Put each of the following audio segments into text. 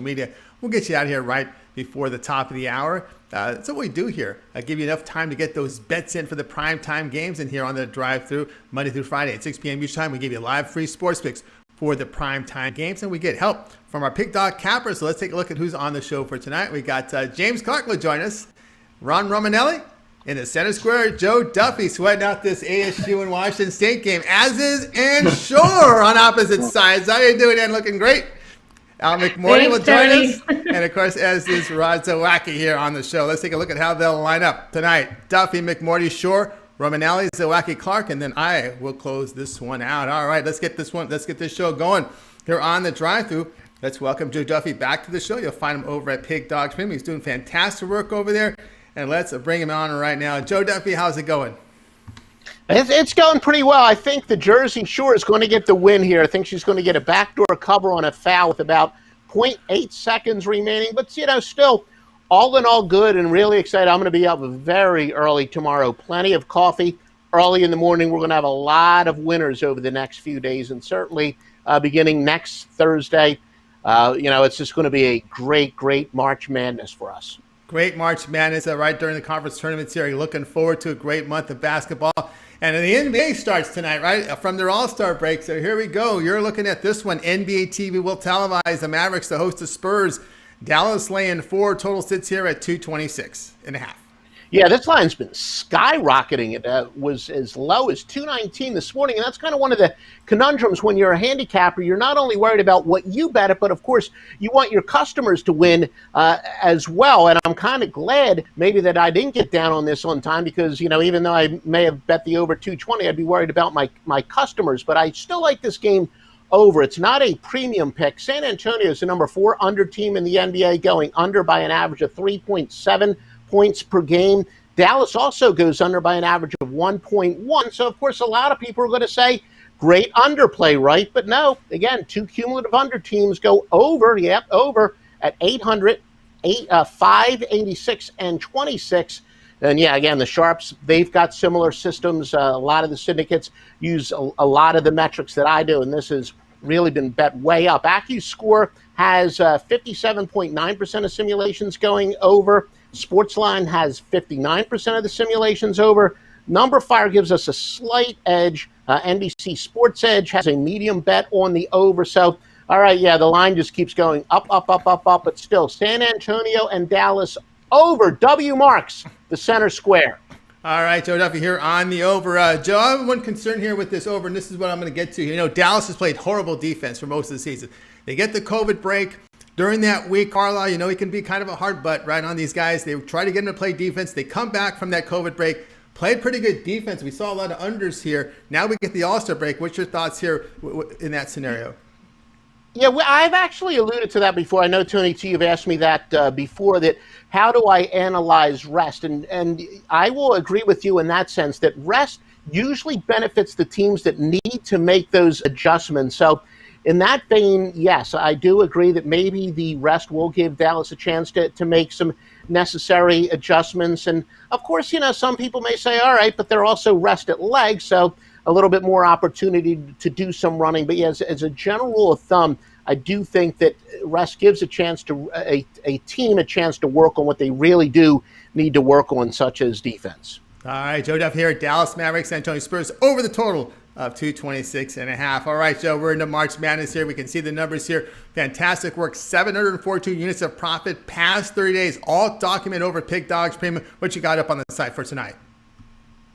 media. We'll get you out of here right before the top of the hour. That's what we do here. I give you enough time to get those bets in for the primetime games. And here on the drive-through, Monday through Friday at 6 p.m. each time, we give you live free sports picks for the primetime games. And we get help from our Pick Dog Capper. So let's take a look at who's on the show for tonight. We got James Clark will join us. Ron Romanelli in the center square. Joe Duffy sweating out this ASU and Washington State game, as is and Shorr on opposite sides. How you doing, Dan? Looking great. Al McMordie will join us. And, of course, as is Zawacky here on the show. Let's take a look at how they'll line up tonight. Duffy, McMordie, Shorr, Romanelli, Zawacky, Clark, and then I will close this one out. All right, let's get this show going here on the drive-thru. Let's welcome Joe Duffy back to the show. You'll find him over at Pig Dogs Premium. He's doing fantastic work over there. And let's bring him on right now. Joe Duffy, how's it going? It's going pretty well. I think the Jersey Shore is going to get the win here. I think she's going to get a backdoor cover on a foul with about 0.8 seconds remaining. But, still all in all good and really excited. I'm going to be up very early tomorrow. Plenty of coffee early in the morning. We're going to have a lot of winners over the next few days. And certainly beginning next Thursday, it's just going to be a great, great March Madness for us. Great March Madness right during the conference tournaments here. You're looking forward to a great month of basketball. And the NBA starts tonight, right, from their All-Star break. So here we go. You're looking at this one. NBA TV will televise the Mavericks to host the Spurs. Dallas laying 4. Total sits here at 226.5. Yeah, this line's been skyrocketing. It was as low as 219 this morning, and that's kind of one of the conundrums when you're a handicapper. You're not only worried about what you bet it, but, of course, you want your customers to win as well. And I'm kind of glad maybe that I didn't get down on this on time because, even though I may have bet the over 220, I'd be worried about my customers. But I still like this game over. It's not a premium pick. San Antonio is the number 4 under team in the NBA, going under by an average of 3.7 points per game. Dallas also goes under by an average of 1.1. So, of course, a lot of people are going to say, great underplay, right? But no, again, 2 cumulative under teams go over, over at 800, 586, and 26. And, again, the Sharps, they've got similar systems. A lot of the syndicates use a lot of the metrics that I do, and this has really been bet way up. AccuScore has 57.9% of simulations going over. Sportsline has 59% of the simulations over. Numberfire gives us a slight edge. NBC Sports Edge has a medium bet on the over. So, all right, the line just keeps going up, up, up, up, up. But still, San Antonio and Dallas over. W marks the center square. All right, Joe Duffy here on the over. Joe, I have one concern here with this over, and this is what I'm going to get to. Dallas has played horrible defense for most of the season. They get the COVID break. During that week, Carlisle, he can be kind of a hard butt right on these guys. They try to get them to play defense. They come back from that COVID break, played pretty good defense. We saw a lot of unders here. Now we get the All-Star break. What's your thoughts here in that scenario? Yeah, well, I've actually alluded to that before. I know, Tony T, you've asked me that before, that how do I analyze rest? And I will agree with you in that sense that rest usually benefits the teams that need to make those adjustments. So in that vein, yes, I do agree that maybe the rest will give Dallas a chance to make some necessary adjustments. And, of course, some people may say, all right, but they're also rested legs, so a little bit more opportunity to do some running. But, as a general rule of thumb, I do think that rest gives a chance to a team a chance to work on what they really do need to work on, such as defense. All right, Joe Duff here at Dallas Mavericks, San Antonio Spurs over the total of 226.5. All right, Joe, we're into March Madness here. We can see the numbers here. Fantastic work. 742 units of profit past 30 days, all documented over at Pig Dogs Premium. What you got up on the site for tonight?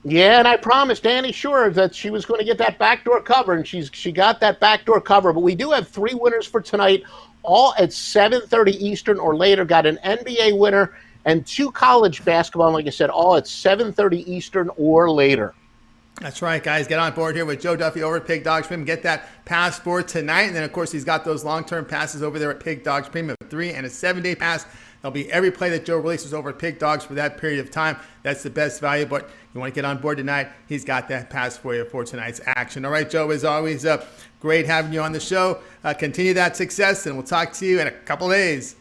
Yeah, and I promised Annie Shorr that she was going to get that backdoor cover, and she got that backdoor cover. But we do have 3 winners for tonight, all at 7:30 Eastern or later. Got an NBA winner and 2 college basketball, and like I said, all at 7:30 Eastern or later. That's right, guys. Get on board here with Joe Duffy over at Pig Dogs Premium. Get that passport tonight. And then, of course, he's got those long-term passes over there at Pig Dogs Premium, a 3- and a 7-day pass. There'll be every play that Joe releases over at Pig Dogs for that period of time. That's the best value. But you want to get on board tonight, he's got that pass for you for tonight's action. All right, Joe, as always, great having you on the show. Continue that success, and we'll talk to you in a couple days.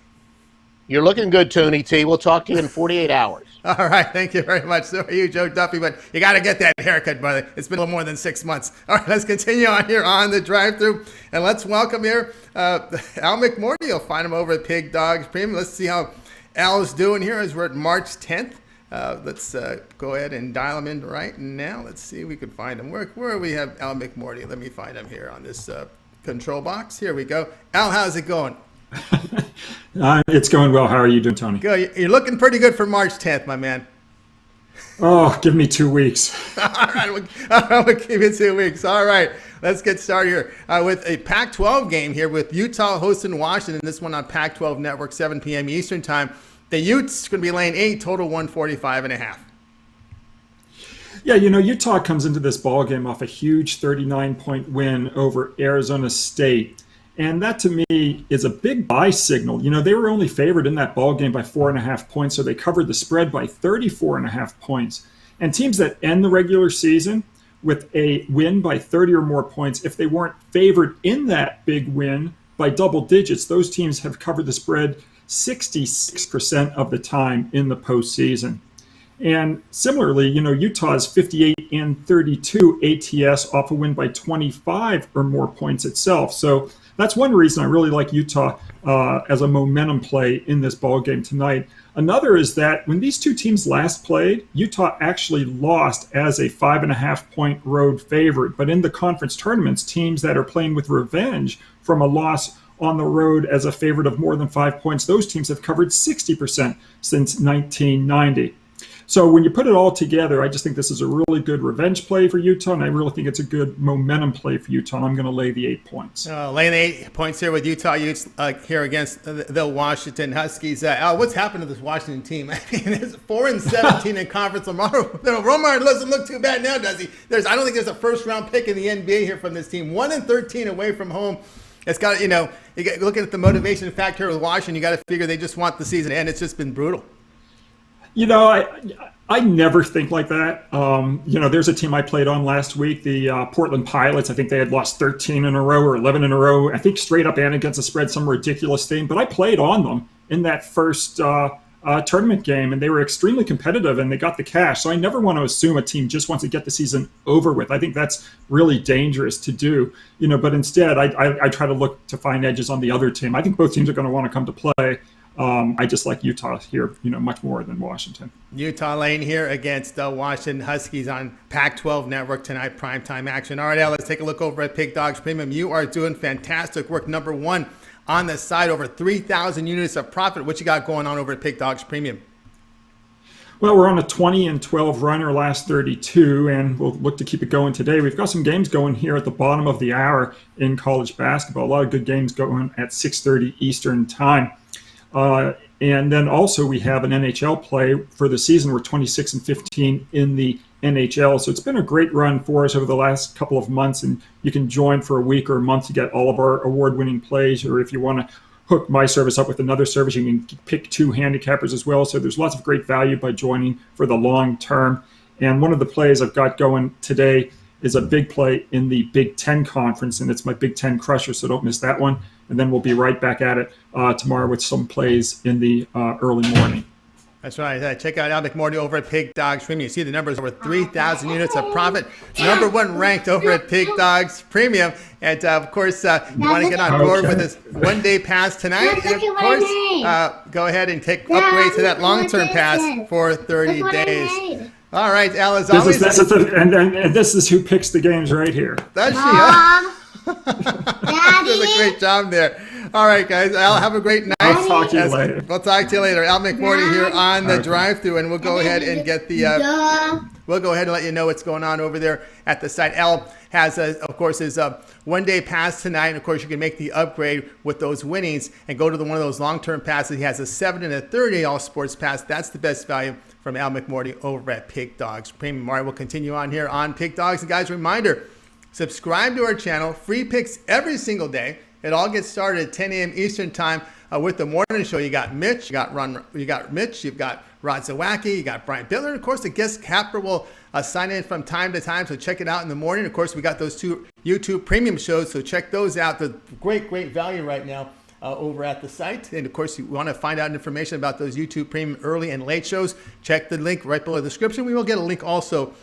You're looking good, Tony T. We'll talk to you in 48 hours. All right, thank you very much. So are you, Joe Duffy, but you got to get that haircut, brother. It's been a little more than 6 months. All right, let's continue on here on the drive-thru, and let's welcome here Al McMordie. You'll find him over at Pig Dogs Premium. Let's see how Al's doing here as we're at March 10th. Let's go ahead and dial him in right now. Let's see if we can find him. Where we have Al McMordie? Let me find him here on this control box. Here we go. Al, how's it going? It's going well. How are you doing, Tony? Good. You're looking pretty good for March 10th, my man. Oh, give me 2 weeks. All right, we'll give you 2 weeks. All right, let's get started here with a Pac-12 game here with Utah hosting Washington. This one on Pac-12 Network, 7 p.m. Eastern time. The Utes going to be laying 8, total 145.5. Yeah, Utah comes into this ball game off a huge 39-point win over Arizona State. And that, to me, is a big buy signal. They were only favored in that ball game by 4.5 points, so they covered the spread by 34.5 points. And teams that end the regular season with a win by 30 or more points, if they weren't favored in that big win by double digits, those teams have covered the spread 66% of the time in the postseason. And similarly, Utah's 58-32 ATS off a win by 25 or more points itself. So that's one reason I really like Utah as a momentum play in this ball game tonight. Another is that when these two teams last played, Utah actually lost as a 5.5-point road favorite. But in the conference tournaments, teams that are playing with revenge from a loss on the road as a favorite of more than 5 points, those teams have covered 60% since 1990. So when you put it all together, I just think this is a really good revenge play for Utah, and I really think it's a good momentum play for Utah. I'm going to lay the 8 points. Laying the 8 points here with Utah Utes here against the Washington Huskies. Al, what's happened to this Washington team? I mean, it's 4-17 in conference. Lamar doesn't look too bad now, does he? I don't think there's a first-round pick in the NBA here from this team. 1-13 away from home. It's got, looking at the motivation factor with Washington, you got to figure they just want the season to end. It's just been brutal. I never think like that. There's a team I played on last week, the Portland Pilots. I think they had lost 13 in a row or 11 in a row. I think straight up and against the spread, some ridiculous thing. But I played on them in that first tournament game, and they were extremely competitive, and they got the cash. So I never want to assume a team just wants to get the season over with. I think that's really dangerous to do. But instead, I try to look to find edges on the other team. I think both teams are going to want to come to play. I just like Utah here, much more than Washington. Utah laying here against the Washington Huskies on Pac-12 Network tonight, primetime action. All right, Al, let's take a look over at Pig Dogs Premium. You are doing fantastic work. Number one on the side, over 3,000 units of profit. What you got going on over at Pig Dogs Premium? Well, we're on a 20-12 run our last 32, and we'll look to keep it going today. We've got some games going here at the bottom of the hour in college basketball. A lot of good games going at 6:30 Eastern time. And then also we have an NHL play for the season. We're 26-15 in the NHL. So it's been a great run for us over the last couple of months. And you can join for a week or a month to get all of our award-winning plays. Or if you want to hook my service up with another service, you can pick 2 handicappers as well. So there's lots of great value by joining for the long term. And one of the plays I've got going today is a big play in the Big Ten Conference. And it's my Big Ten crusher, so don't miss that one. And then we'll be right back at it tomorrow with some plays in the early morning. That's right. Check out Al McMordie over at Pig Dogs Premium. You see the numbers, over 3,000 units of profit. Number one ranked over at Pig Dogs Premium. And, of course, you want to get on board with this one-day pass tonight. And, of course, go ahead and upgrade to that long-term pass for 30 days. All right, Al, as always. And this is who picks the games right here. Does she? Huh? Does a great job there. All right, guys. Al, have a great night. I'll talk to you later. We'll talk to you later. Al McMordie here on the drive-thru, and we'll go ahead and get the. We'll go ahead and let you know what's going on over there at the site. Al has, of course, his one-day pass tonight. And, of course, you can make the upgrade with those winnings and go to one of those long-term passes. He has a 7 and a 30 all-sports pass. That's the best value from Al McMordie over at Pig Dogs Premium. All right, we'll continue on here on Pig Dogs. And, guys, reminder, subscribe to our channel. Free picks every single day. It all gets started at 10 a.m. Eastern time with the morning show. You got Mitch, you've got Mitch, you've got Rod Zawacky, you got Brian Bittler. Of course, the guest capper will sign in from time to time, so check it out in the morning. Of course, we got those 2 YouTube premium shows, so check those out. They're great value right now over at the site. And of course, you want to find out information about those YouTube Premium early and late shows. Check the link right below the description. We will get a link also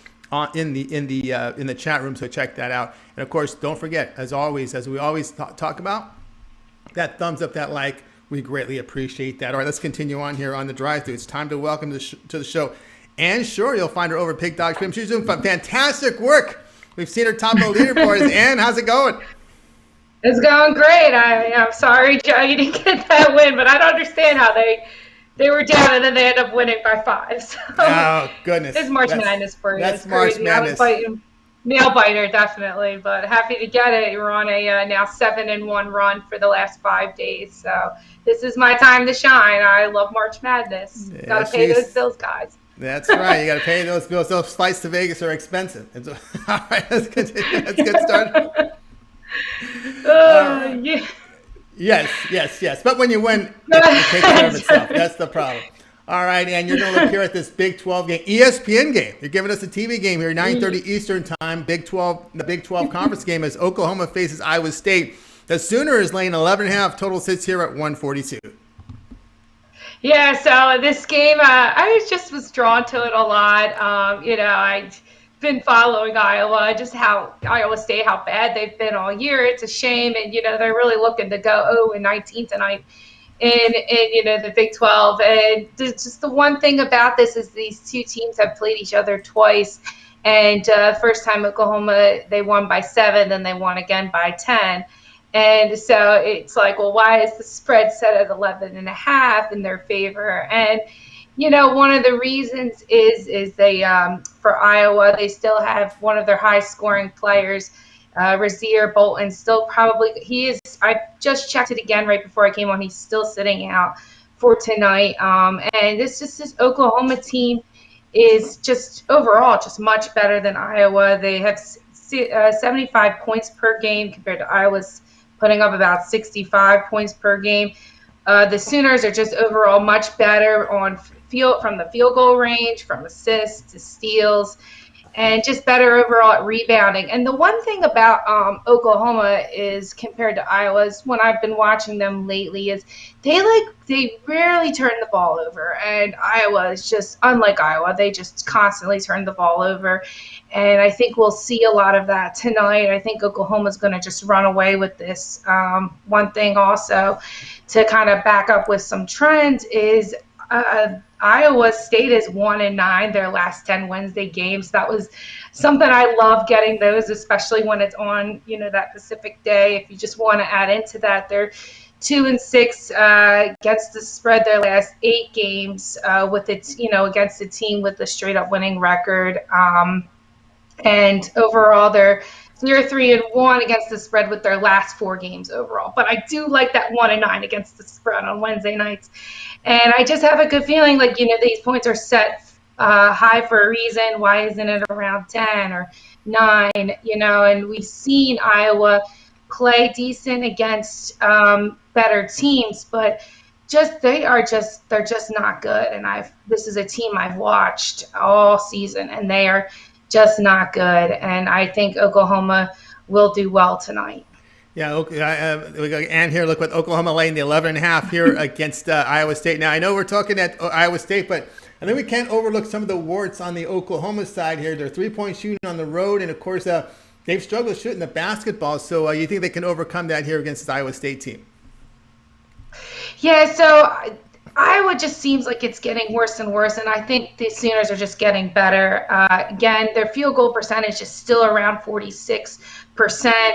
in the chat room, so check that out. And of course, don't forget, as always, as we always talk about, that thumbs up, that like, we greatly appreciate that. All right, let's continue on here on the drive-thru. It's time to welcome to the show Ann Shorr. You'll find her over at Pig Dog Stream. She's doing fantastic work. We've seen her top of the leaderboards. Ann, how's it going? It's going great. I'm sorry, Joe, you didn't get that win, but I don't understand how they were down and then they ended up winning by 5. So oh, goodness. It's March Madness for you. That's March Madness. Nail biter, definitely, but happy to get it. We're on a now 7-1 run for the last 5 days, so this is my time to shine. I love March Madness. Yeah, got to pay those bills, guys. That's right. You got to pay those bills. Those flights to Vegas are expensive. So, all right, let's continue. Let's get started. Yeah. Yes. But when you win, it takes care of itself. That's the problem. All right, and you're going to look here at this Big 12 game, ESPN game. You're giving us a TV game here, 9:30 Eastern time, the Big 12 conference game as Oklahoma faces Iowa State. The Sooners laying 11.5. Total sits here at 142. Yeah, so this game, I was drawn to it a lot. I've been following Iowa, just how Iowa State, how bad they've been all year. It's a shame, and they're really looking to go 0-19 tonight in the Big 12. And just the one thing about this is these two teams have played each other twice. And first time Oklahoma, they won by 7, then they won again by 10. And so it's like, well, why is the spread set at 11.5 in their favor? And one of the reasons is they for Iowa, they still have one of their high scoring players, Rasir Bolton, still probably I just checked it again right before I came on. He's still sitting out for tonight. And this Oklahoma team is just overall just much better than Iowa. They have 75 points per game compared to Iowa's putting up about 65 points per game. The Sooners are just overall much better from the field goal range, from assists to steals, and just better overall at rebounding. And the one thing about Oklahoma is compared to Iowa's, when I've been watching them lately, is they rarely turn the ball over. And Iowa is just unlike Iowa. They just constantly turn the ball over. And I think we'll see a lot of that tonight. I think Oklahoma's going to just run away with this. One thing also to kind of back up with some trends is Iowa State is 1-9 their last 10 Wednesday games. That was something I love getting those, especially when it's on that Pacific day. If you just want to add into that, they're 2-6 against the spread their last 8 games with it against a team with a straight up winning record. And overall, they're 3-1 against the spread with their last 4 games overall. But I do like that 1-9 against the spread on Wednesday nights. And I just have a good feeling these points are set high for a reason. Why isn't it around 10 or 9? And we've seen Iowa play decent against better teams, but they're just not good. And this is a team I've watched all season, and they are just not good. And I think Oklahoma will do well tonight. Yeah, we got Ann here. Look, with Oklahoma laying the 11.5 here against Iowa State. Now, I know we're talking at Iowa State, but I think we can't overlook some of the warts on the Oklahoma side here. They're 3-point shooting on the road, and of course, they've struggled shooting the basketball. So you think they can overcome that here against the Iowa State team? Yeah, so Iowa just seems like it's getting worse and worse, and I think the Sooners are just getting better. Again, their field goal percentage is still around 46%,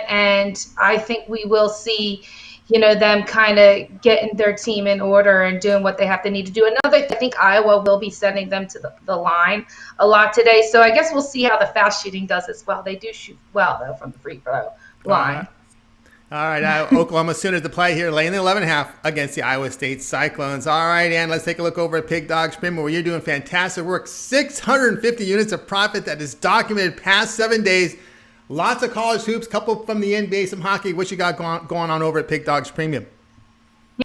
and I think we will see, them kind of getting their team in order and doing what they have to need to do. I think Iowa will be sending them to the line a lot today, so I guess we'll see how the fast shooting does as well. They do shoot well, though, from the free throw line. All right, Oklahoma Sooners to play here, laying the 11.5 against the Iowa State Cyclones. All right, and let's take a look over at Pig Dog Stream, where you're doing fantastic work. 650 units of profit that is documented past 7 days. Lots of college hoops, couple from the NBA, some hockey. What you got going on over at Pig Dogs Premium?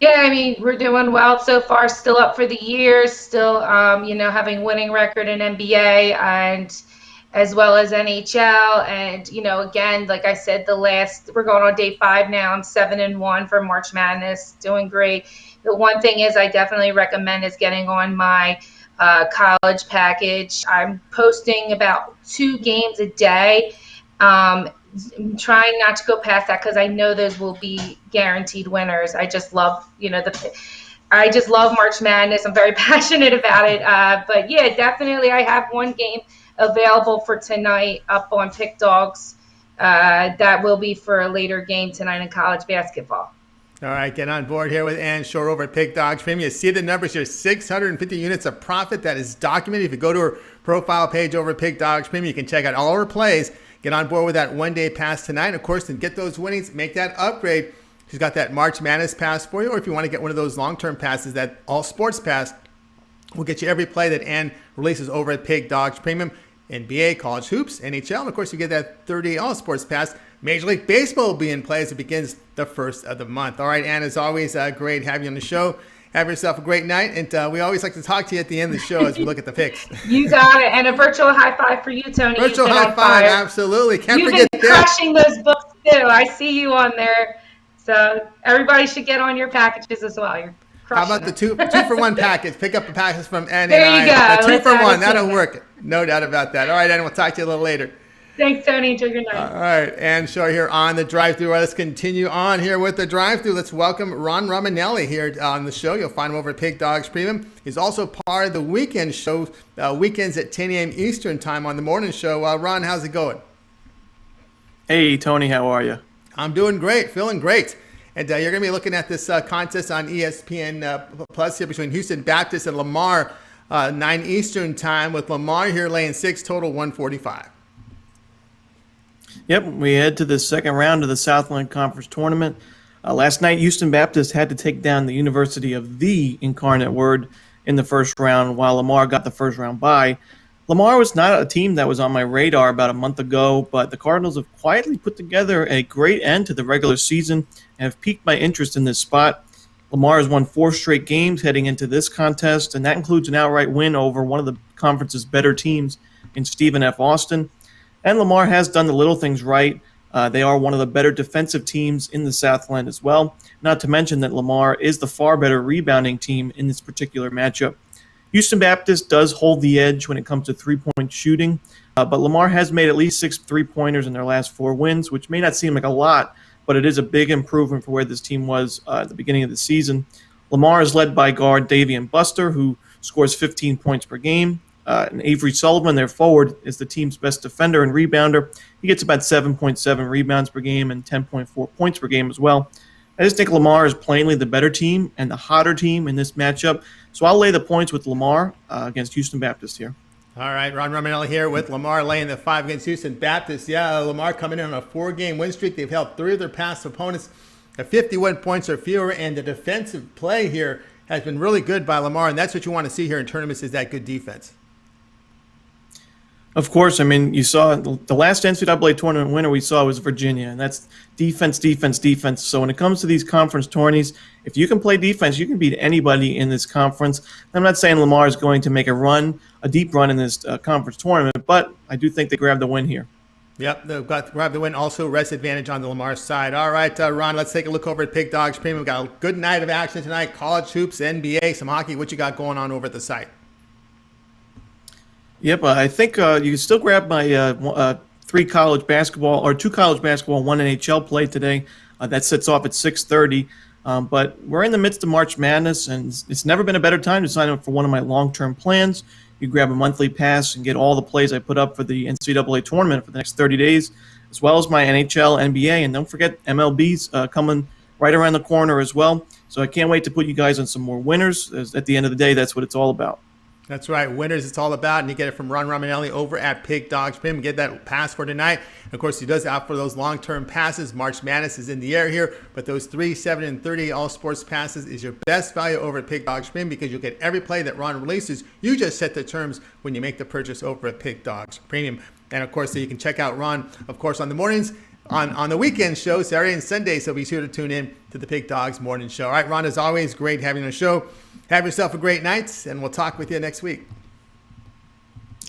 Yeah, we're doing well so far. Still up for the year. Still, having winning record in NBA, and as well as NHL. And, again, like I said, we're going on day 5 now. I'm 7-1 for March Madness, doing great. The one thing is I definitely recommend is getting on my college package. I'm posting about 2 games a day. I'm trying not to go past that because I know those will be guaranteed winners. I just love, I just love March Madness. I'm very passionate about it. But yeah, definitely I have one game available for tonight up on Pick Dogs. That will be for a later game tonight in college basketball. All right, get on board here with Ann Shorr over at Pick Dogs Premium. You see the numbers here, 650 units of profit. That is documented. If you go to her profile page over at Pick Dogs Premium, you can check out all her plays. Get on board with that one-day pass tonight. Of course, and get those winnings, make that upgrade. She's got that March Madness pass for you, or if you want to get one of those long-term passes, that all sports pass will get you every play that Ann releases over at Pick Dogs Premium. NBA, college hoops, NHL, and of course you get that 30-day all sports pass. Major League Baseball will be in play as it begins the first of the month. All right, Ann, as always, great having you on the show. Have yourself a great night, and we always like to talk to you at the end of the show as we look at the picks. You got it, and a virtual high five for you, Tony. Virtual high five, absolutely. Can't You've forget been crushing those books too. I see you on there, so everybody should get on your packages as well. You're How about the two for one package? Pick up a package from Ann there and you I. go. A 2 for 1, that'll work. No doubt about that. All right, Ann, we'll talk to you a little later. Thanks, Tony. Enjoy your night. All right, Ann Shorr here on the drive-thru. Let's continue on here with the drive-thru. Let's welcome Ron Romanelli here on the show. You'll find him over at Pick Dogs Premium. He's also part of the weekend show, weekends at 10 a.m. Eastern time on the morning show. Ron, how's it going? Hey, Tony, how are you? I'm doing great, feeling great. And you're going to be looking at this contest on ESPN Plus here between Houston Baptist and Lamar, 9 Eastern time, with Lamar here laying 6, total 145. Yep, we head to the second round of the Southland Conference Tournament. Last night, Houston Baptist had to take down the University of the Incarnate Word in the first round, while Lamar got the first round bye. Lamar was not a team that was on my radar about a month ago, but the Cardinals have quietly put together a great end to the regular season and have piqued my interest in this spot. Lamar has won 4 straight games heading into this contest, and that includes an outright win over one of the conference's better teams in Stephen F. Austin. And Lamar has done the little things right. They are one of the better defensive teams in the Southland as well, not to mention that Lamar is the far better rebounding team in this particular matchup. Houston Baptist does hold the edge when it comes to three-point shooting, but Lamar has made at least 6 three-pointers in their last 4 wins, which may not seem like a lot, but it is a big improvement for where this team was at the beginning of the season. Lamar is led by guard Davian Buster, who scores 15 points per game. And Avery Sullivan, their forward, is the team's best defender and rebounder. He gets about 7.7 rebounds per game and 10.4 points per game as well. I just think Lamar is plainly the better team and the hotter team in this matchup. So I'll lay the points with Lamar against Houston Baptist here. All right, Ron Romanelli here with Lamar laying the 5 against Houston Baptist. Yeah, Lamar coming in on a 4-game win streak. They've held 3 of their past opponents at 51 points or fewer, and the defensive play here has been really good by Lamar, and that's what you want to see here in tournaments is that good defense. Of course, I mean, you saw the last NCAA tournament winner we saw was Virginia, and that's defense, defense, defense. So when it comes to these conference tourneys, if you can play defense, you can beat anybody in this conference. I'm not saying Lamar is going to make a deep run in this conference tournament, but I do think they grab the win here. Yep, they've got grab the win. Also, rest advantage on the Lamar side. All right, Ron, let's take a look over at Pick Dogs Premium. We've got a good night of action tonight. College hoops, NBA, some hockey. What you got going on over at the site? Yep, I think you can still grab my 2 college basketball, 1 NHL play today. That sets off at 6:30. But we're in the midst of March Madness, and it's never been a better time to sign up for one of my long-term plans. You grab a monthly pass and get all the plays I put up for the NCAA tournament for the next 30 days, as well as my NHL, NBA, and don't forget MLB's coming right around the corner as well. So I can't wait to put you guys on some more winners. At the end of the day, that's what it's all about. That's right. Winners, it's all about. And you get it from Ron Romanelli over at Pick Dogs Premium. Get that pass for tonight. And of course, he does opt for those long-term passes. March Madness is in the air here. But those 3, 7, and 30 all-sports passes is your best value over at Pick Dogs Premium because you'll get every play that Ron releases. You just set the terms when you make the purchase over at Pick Dogs Premium. And of course, so you can check out Ron, of course, on the mornings, on the weekend show, Saturday and Sunday. So be sure to tune in to the Pick Dogs Morning Show. All right, Ron, as always, great having you on the show. Have yourself a great night, and we'll talk with you next week.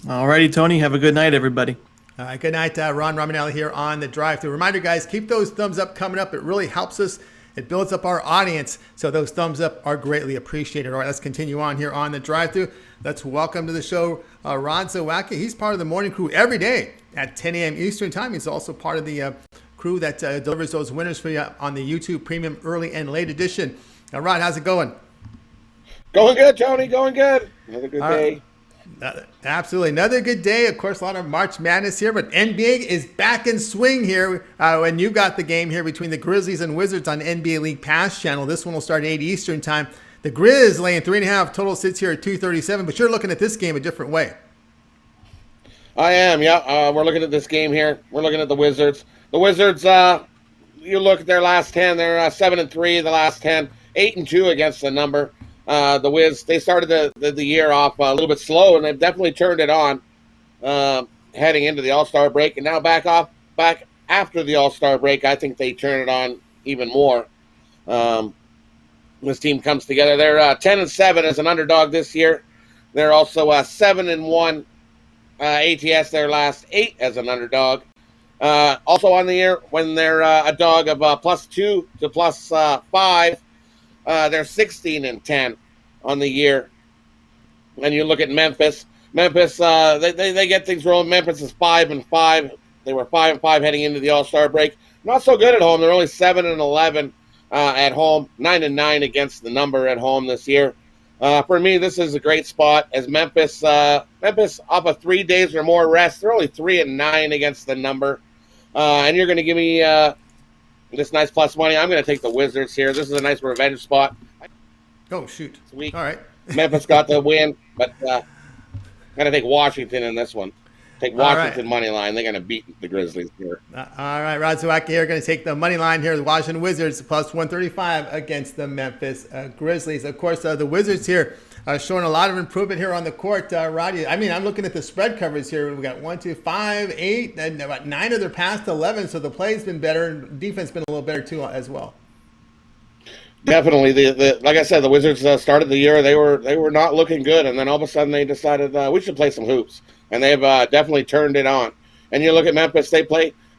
Alrighty, Tony. Have a good night, everybody. All right, good night. Ron Romanelli here on the drive-thru. Reminder, guys, keep those thumbs up coming up. It really helps us. It builds up our audience, so those thumbs up are greatly appreciated. All right, let's continue on here on the drive-thru. Let's welcome to the show Ron Zawacky. He's part of the morning crew every day at 10 a.m. Eastern Time. He's also part of the crew that delivers those winners for you on the YouTube Premium Early and Late Edition. Now, Ron, how's it going? Going good, Tony. Going good. Another good day. Absolutely. Another good day. Of course, a lot of March Madness here, but NBA is back in swing here. When you got the game here between the Grizzlies and Wizards on NBA League Pass channel. This one will start at 8 Eastern Time. The Grizz laying 3.5. Total sits here at 237, but you're looking at this game a different way. I am, yeah. We're looking at this game here. We're looking at the Wizards. The Wizards, you look at their last 10. They're 7-3 the last 10. 8-2 against the number. The Wiz, they started the year off a little bit slow, and they've definitely turned it on heading into the All-Star break. And now back after the All-Star break, I think they turn it on even more. This team comes together. They're 10-7 as an underdog this year. They're also 7-1 ATS their last 8 as an underdog. Also on the year, when they're a dog of +2 to +5, they're 16-10 on the year. And you look at Memphis. Memphis, they get things rolling. Memphis is 5-5. They were 5-5 heading into the All-Star break. Not so good at home. They're only 7-11 at home. 9-9 against the number at home this year. For me, this is a great spot as Memphis off of 3 days or more rest. They're only 3-9 against the number. And you're going to give me this nice plus money. I'm going to take the Wizards here. This is a nice revenge spot. Oh, shoot. Sweet. All right. Memphis got the win, but I'm going to take Washington in this one. Take Washington money line. They're going to beat the Grizzlies here. All right, Rod Zawacky here going to take the money line here. The Washington Wizards +135 against the Memphis Grizzlies. Of course, the Wizards here showing a lot of improvement here on the court. Roddy, I mean, I'm looking at the spread covers here. We got 1, 2, 5, 8, and about 9 of their past 11. So the play's been better, and defense been a little better too as well. Definitely, like I said, the Wizards started the year. They were not looking good, and then all of a sudden they decided we should play some hoops, and they've definitely turned it on. And you look at Memphis;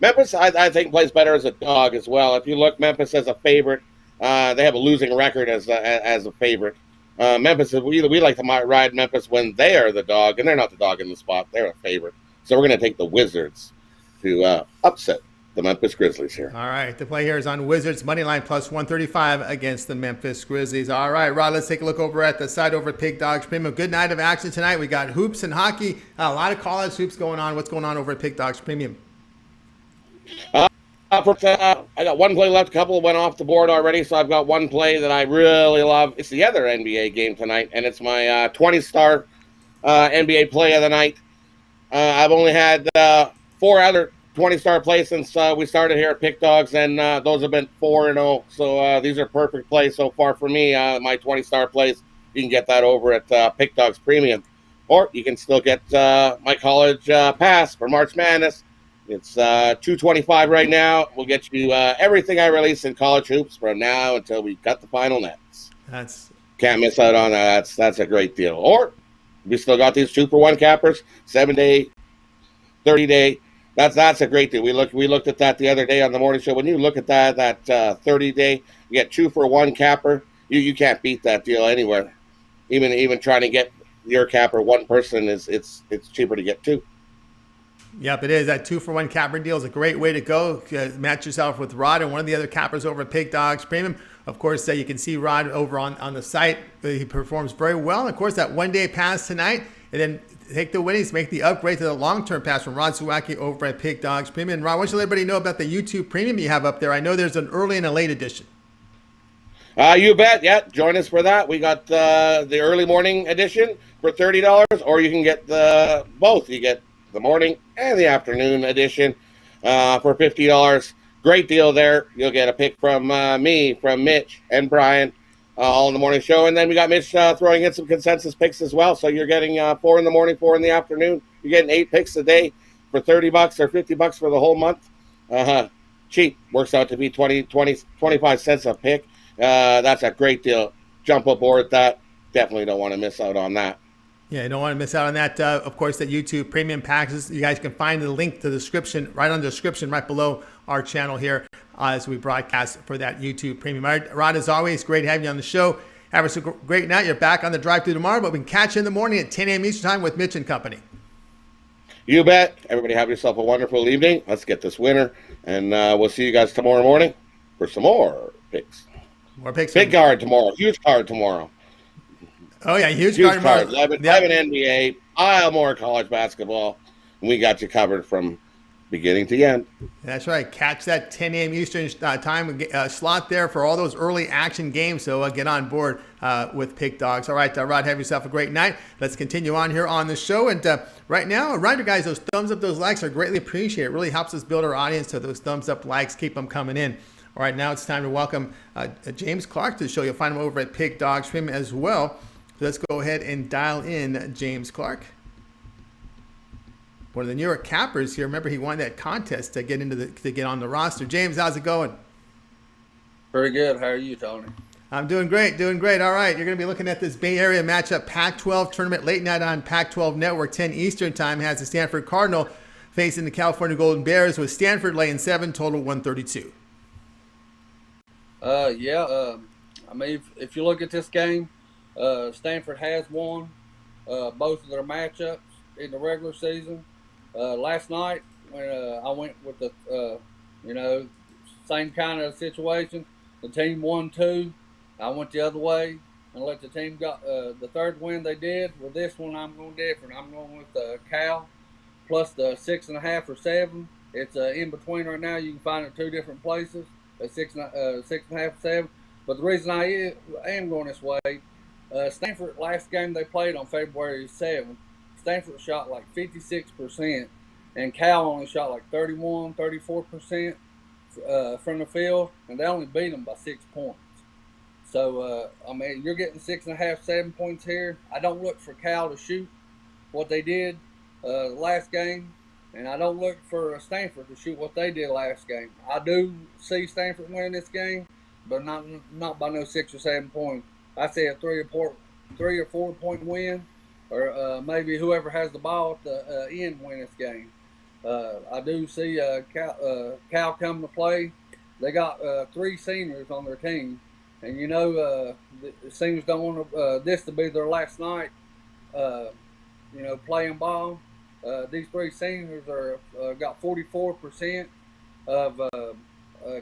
Memphis, I think, plays better as a dog as well. If you look Memphis as a favorite, they have a losing record as a favorite. Memphis, we like to ride Memphis when they are the dog, and they're not the dog in the spot. They're a favorite, so we're going to take the Wizards to upset the Memphis Grizzlies here. All right, the play here is on Wizards money line +135 against the Memphis Grizzlies. All right, Rod, let's take a look over at the side over at Pig Dogs Premium. Good night of action tonight. We got hoops and hockey. A lot of college hoops going on. What's going on over at Pig Dogs Premium? I got one play left. A couple went off the board already, so I've got one play that I really love. It's the other NBA game tonight, and it's my 20-star NBA play of the night. I've only had 4 other 20-star plays since we started here at Pick Dogs, and those have been 4-0. So these are perfect plays so far for me. My 20-star plays, you can get that over at Pick Dogs Premium, or you can still get my college pass for March Madness. It's $225 right now. We'll get you everything I release in college hoops from now until we got the final nets. Can't miss out on that. That's a great deal. Or we still got these 2-for-1 cappers, 7-day, 30-day. That's a great deal. We looked at that the other day on the morning show. When you look at that 30-day, you get 2-for-1 capper. You can't beat that deal anywhere. Even trying to get your capper one person it's cheaper to get 2. Yep, it is. That 2-for-1 capper deal is a great way to go. Match yourself with Rod and one of the other cappers over at Pig Dogs Premium. Of course, you can see Rod over on the site. He performs very well. And of course, that one-day pass tonight, and then take the winnings, make the upgrade to the long-term pass from Rod Zawacky over at Pig Dogs Premium. And Rod, why don't you let everybody know about the YouTube Premium you have up there? I know there's an early and a late edition. You bet. Yeah, join us for that. We got the early morning edition for $30, or you can get both. You get the morning and the afternoon edition for $50. Great deal there. You'll get a pick from me, from Mitch, and Brian all in the morning show. And then we got Mitch throwing in some consensus picks as well. So you're getting 4 in the morning, 4 in the afternoon. You're getting 8 picks a day for $30 or $50 for the whole month. Cheap. Works out to be 25 cents a pick. That's a great deal. Jump aboard that. Definitely don't want to miss out on that. Yeah, you don't want to miss out on that. Of course, that YouTube premium packages. You guys can find the link to the description, right on the description, right below our channel here as we broadcast for that YouTube premium. All right, Rod, as always, great having you on the show. Have a great night. You're back on the drive through tomorrow, but we can catch you in the morning at 10 a.m. Eastern time with Mitch and company. You bet. Everybody have yourself a wonderful evening. Let's get this winner, and we'll see you guys tomorrow morning for some more picks. More picks. Big card tomorrow. Huge card tomorrow. Oh, yeah, huge card tomorrow. 11 NBA, pile more college basketball. And we got you covered from beginning to end. That's right. Catch that 10 a.m. Eastern time slot there for all those early action games. So get on board with Pick Dogs. All right, Rod, have yourself a great night. Let's continue on here on the show. And right now, reminder, guys, those thumbs up, those likes are greatly appreciated. It really helps us build our audience. So those thumbs up, likes, keep them coming in. All right, now it's time to welcome James Clark to the show. You'll find him over at Pick Dogs Stream as well. Let's go ahead and dial in James Clark. One of the New York Cappers here. Remember, he won that contest to get on the roster. James, how's it going? Pretty good. How are you, Tony? I'm doing great. All right, you're going to be looking at this Bay Area matchup, Pac-12 tournament, late night on Pac-12 Network, 10 Eastern time, has the Stanford Cardinal facing the California Golden Bears, with Stanford laying 7, total 132. I mean, if you look at this game, Stanford has won both of their matchups in the regular season. Last night, when I went with the, same kind of situation, the team won 2. I went the other way and let the team got the third win they did. With this one, I'm going different. I'm going with Cal plus the 6.5 or 7. It's in between right now. You can find it 2 different places, 6.5, 7. But the reason I am going this way, Stanford, last game they played on February 7th, Stanford shot like 56%, and Cal only shot like 34% from the field, and they only beat them by 6 points. So, I mean, you're getting 6.5, 7 points here. I don't look for Cal to shoot what they did last game, and I don't look for Stanford to shoot what they did last game. I do see Stanford winning this game, but not by no 6 or 7 points. I say a 3 or 4 point win, or maybe whoever has the ball at the end win this game. I do see Cal come to play. They got 3 seniors on their team, and the seniors don't want this to be their last night, playing ball. These 3 seniors are got 44% of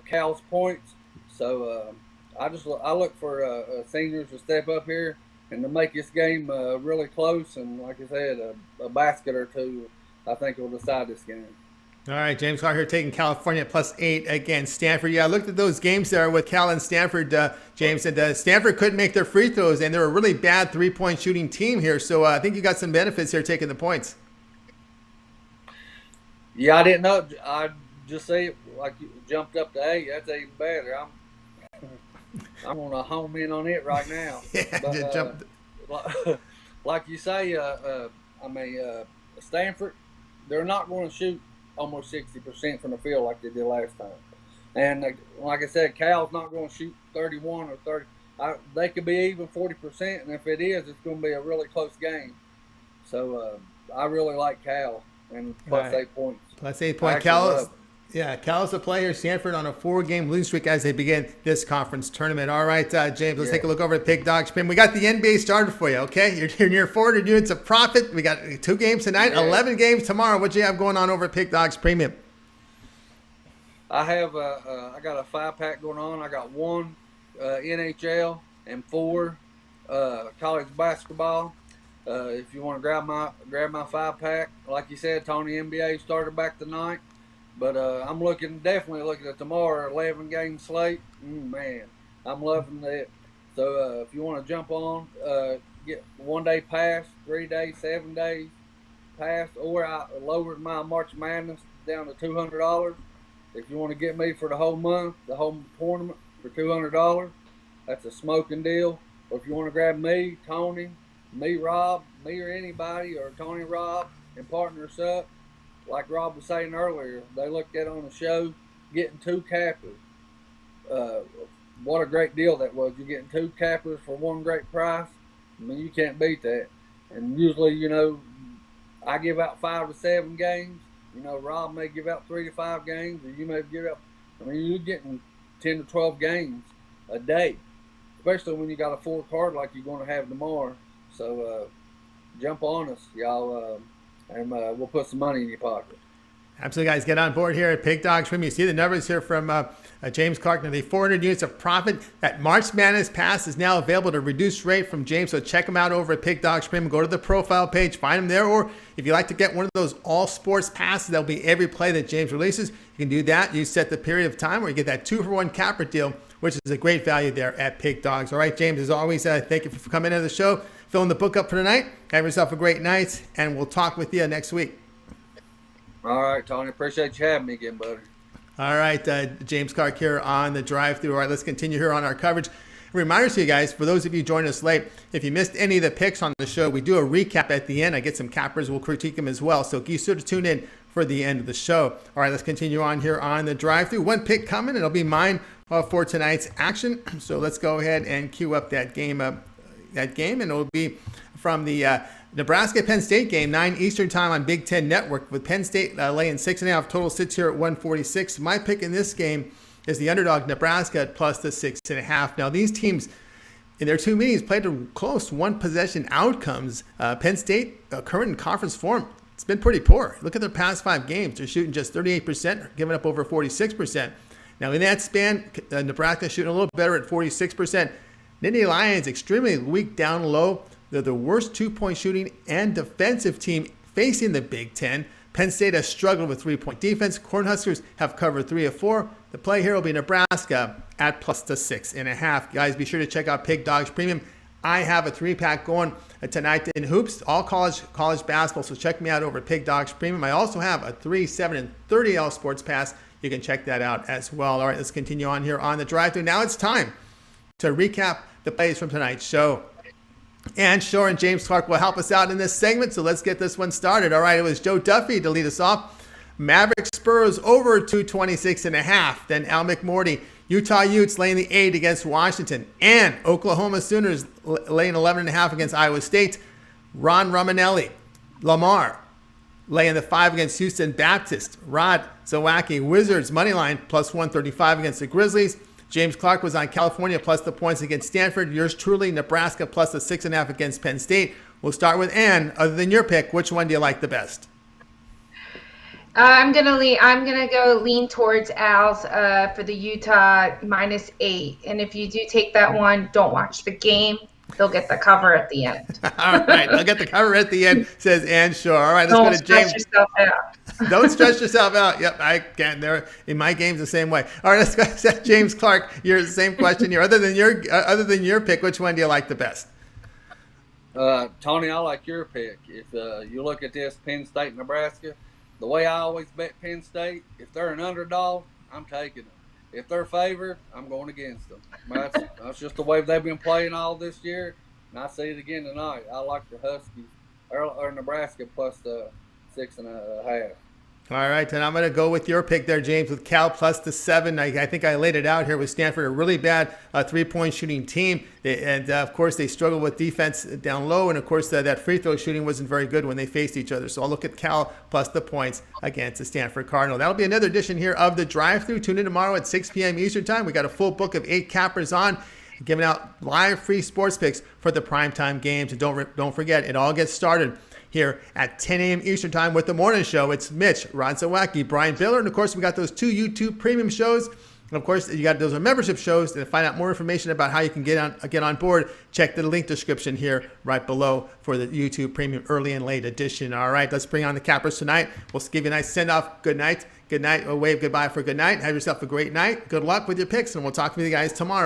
Cal's points. So I look for seniors to step up here and to make this game really close. And like I said, a basket or 2, I think, will decide this game. All right, James Clark here taking California +8 against Stanford. Yeah, I looked at those games there with Cal and Stanford, James, and Stanford couldn't make their free throws, and they're a really bad 3-point shooting team here. So I think you got some benefits here taking the points. Yeah, I didn't know. I just say it like you jumped up to 8. That's even better. I'm going to home in on it right now. Yeah, but, jumped. Like you say, Stanford, they're not going to shoot almost 60% from the field like they did last time. And like I said, Cal's not going to shoot 31 or 30. They could be even 40%, and if it is, it's going to be a really close game. So I really like Cal, and plus 8 points. Plus 8 points. Cal is a player. Stanford on a 4-game losing streak as they begin this conference tournament. All right, James, let's take a look over at Pick Dogs Stream. We got the NBA started for you, okay? You're near 400 units of profit. We got 2 games tonight, 11 games tomorrow. What do you have going on over at Pick Dogs Premium? I have I got a 5-pack going on. I got 1 NHL and 4 college basketball. If you want to grab my 5-pack, like you said, Tony, NBA started back tonight. But I'm definitely looking at tomorrow, 11-game slate. Man, I'm loving it. So if you want to jump on, get 1-day pass, 3-day, 7-day pass, or I lowered my March Madness down to $200. If you want to get me for the whole month, the whole tournament for $200, that's a smoking deal. Or if you want to grab me, Tony, Rob, me or anybody, or Tony, Rob, and partner us up, like Rob was saying earlier, they looked at on the show, getting 2 cappers. What a great deal that was. You're getting 2 cappers for one great price. I mean, you can't beat that. And usually, I give out 5 to 7 games. Rob may give out 3 to 5 games, or you may give out. You're getting 10 to 12 games a day, especially when you got a 4 card like you're going to have tomorrow. So jump on us, y'all, and we'll put some money in your pocket. Absolutely, guys. Get on board here at Pig Dogs Premium. You see the numbers here from James Clark. Now, the 400 units of profit. That March Madness pass is now available at a reduced rate from James. So check them out over at Pig Dogs Premium. Go to the profile page, find them there. Or if you like to get one of those all sports passes, that'll be every play that James releases. You can do that. You set the period of time where you get that 2-for-1 capper deal, which is a great value there at Pig Dogs. All right, James, as always, thank you for coming into the show, filling the book up for tonight. Have yourself a great night, and we'll talk with you next week. All right, Tony. Appreciate you having me again, buddy. All right, James Clark here on the drive-thru. All right, let's continue here on our coverage. Reminder to you guys, for those of you joining us late, if you missed any of the picks on the show, we do a recap at the end. I get some cappers. We'll critique them as well. So be sure to tune in for the end of the show. All right, let's continue on here on the drive-thru. One pick coming, and it'll be mine for tonight's action. So let's go ahead and cue up that game, and it'll be from the Nebraska-Penn State game, 9 Eastern time on Big Ten Network, with Penn State laying 6.5. Total sits here at 146. My pick in this game is the underdog Nebraska at plus the 6.5. Now, these teams in their 2 meetings played to close one-possession outcomes. Penn State, current in conference form, it's been pretty poor. Look at their past 5 games. They're shooting just 38%, giving up over 46%. Now, in that span, Nebraska shooting a little better at 46%. Nittany Lions, extremely weak down low. They're the worst 2-point shooting and defensive team facing the Big Ten. Penn State has struggled with 3-point defense. Cornhuskers have covered 3 of 4. The play here will be Nebraska at plus the 6.5. Guys, be sure to check out Pig Dogs Premium. I have a 3-pack going tonight in hoops, all college basketball. So check me out over at Pig Dogs Premium. I also have a 3, 7, and 30L sports pass. You can check that out as well. All right, let's continue on here on the drive-thru. Now it's time to recap the plays from tonight's show. And Shorr and James Clark will help us out in this segment, so let's get this one started. All right, it was Joe Duffy to lead us off. Maverick Spurs over 226.5. Then Al McMordie, Utah Utes laying the 8 against Washington. And Oklahoma Sooners laying 11.5 against Iowa State. Ron Romanelli, Lamar laying the 5 against Houston Baptist. Rod Zawacky, Wizards moneyline plus 135 against the Grizzlies. James Clark was on California plus the points against Stanford. Yours truly, Nebraska plus the 6.5 against Penn State. We'll start with Ann. Other than your pick, which one do you like the best? I'm gonna go lean towards Al's for the Utah -8. And if you do take that one, don't watch the game. They'll get the cover at the end. All right, they'll get the cover at the end, says Ann Shorr. All right, let's go to James. Don't stress yourself out. Don't stress yourself out. Yep, I can't. They're in my games the same way. All right, let's go to James Clark. You're the same question here. Other than your pick, which one do you like the best? Tony, I like your pick. If you look at this Penn State, Nebraska, the way I always bet Penn State, if they're an underdog, I'm taking them. If they're favored, I'm going against them. That's just the way they've been playing all this year, and I see it again tonight. I like the Huskies or Nebraska plus the 6.5. All right, and I'm going to go with your pick there, James, with Cal plus the 7. I think I laid it out here with Stanford, a really bad 3-point shooting team. Of course, they struggled with defense down low, and, of course, that free throw shooting wasn't very good when they faced each other. So I'll look at Cal plus the points against the Stanford Cardinal. That'll be another edition here of the drive-thru. Tune in tomorrow at 6 p.m. Eastern Time. We got a full book of 8 cappers on, giving out live free sports picks for the primetime games. And don't forget, it all gets started here at 10 a.m. Eastern Time with the morning show. It's Mitch, Ron Zawacky, Brian Biller, and of course we got those 2 YouTube premium shows. And of course you got those are membership shows. And to find out more information about how you can get on board, check the link description here right below for the YouTube premium early and late edition. All right, let's bring on the cappers tonight. We'll give you a nice send off. Good night. Good night. We'll wave goodbye for good night. Have yourself a great night. Good luck with your picks, and we'll talk to you guys tomorrow.